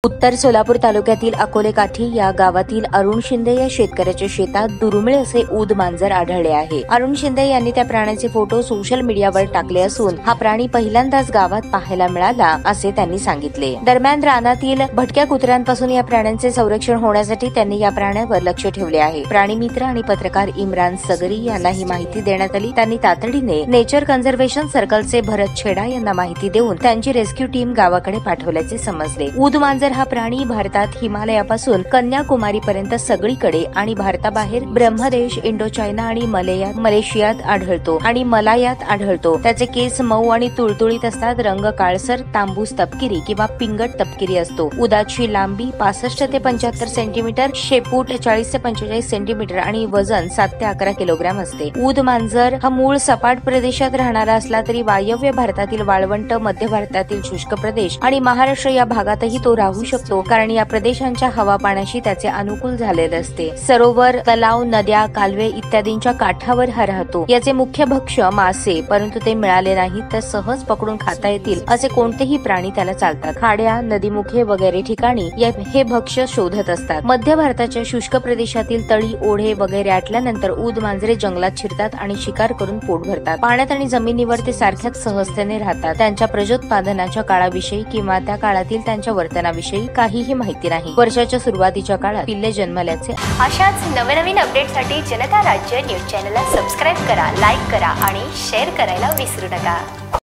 उत्तर सोलापूर तालुक्यातील अकोले काठी या गावातील अरुण शिंदे या शेतकऱ्याच्या शेतात दुर्मिळ असे ऊद मांजर आढळले आहे। अरुण शिंदे यांनी त्या प्राण्याचे फोटो सोशल मीडियावर टाकले असून हा प्राणी पहिल्यांदाच गावात पाहायला मिळाला असे त्यांनी सांगितले। दरम्यान रानातील भटक्या कुत्र्यांपासून या प्राण्यांचे संरक्षण होण्यासाठी त्यांनी या प्राण्यावर लक्ष ठेवले आहे। प्राणी मित्र आणि पत्रकार इम्रान सगरी यांना ही माहिती देण्यात आली। त्यांनी तातडीने नेचर कन्झर्वेशन सर्कलचे भरत छेडा यांना माहिती देऊन त्यांची रेस्क्यू टीम गावाकडे पाठवल्याचे समजले। ऊद मांजर हा प्राणी भारतात हिमालयापासून कन्याकुमारी पर्यंत सगळीकडे आणि भारताबाहेर ब्रह्मदेश, इंडो चायना आणि मलेशियात आढळतो आणि मलायात आढळतो। त्याचे केस मऊ आणि तुळतुळीत असतात। रंग काळसर, तांबूस तपकिरी किंवा पिंगट तपकिरी असतो। उदाची लांबी 65 ते 75 सेंटीमीटर, शेपूट 40 ते 45 सेंटीमीटर आणि वजन 7 ते 11 किलोग्राम असते। ऊद मांजर हा मूळ सपाट प्रदेशात राहणारा असला तरी वायव्य भारतातील वाळवंट, मध्य भारतातील शुष्क प्रदेश आणि महाराष्ट्र या भागातही तो राहू शकतो, कारण या प्रदेशांच्या हवा पाण्याशी त्याचे अनुकूल झालेले असते। सरोवर, तलाव, नद्या, कालवे इत्यादींच्या काठावर हा राहतो। याचे मुख्य भक्ष्य मासे, परंतु ते मिळाले नाही तर सहज पकडून खाता येतील असे कोणतेही प्राणी त्याला चालतात। खाड्या, नदीमुखे वगैरे ठिकाणी हे भक्ष्य शोधत असतात। मध्य भारताच्या शुष्क प्रदेशातील तळी, ओढे वगैरे आटल्यानंतर ऊद मांजरे जंगलात शिरतात आणि शिकार करून पोट भरतात। पाण्यात आणि जमिनीवर ते सारख्याच सहजतेने राहतात। त्यांच्या प्रजोत्पादनाच्या काळाविषयी किंवा त्या काळातील त्यांच्या वर्तनाविषयी काहीही माहिती नाही। वर्षाच्या सुरुवातीच्या काळात पिल्ले जन्मल्याचे। अशाच नवनवीन अपडेटसाठी जनता राज्य न्यूज चॅनलला सबस्क्राईब करा, लाईक करा आणि शेअर करायला विसरू नका।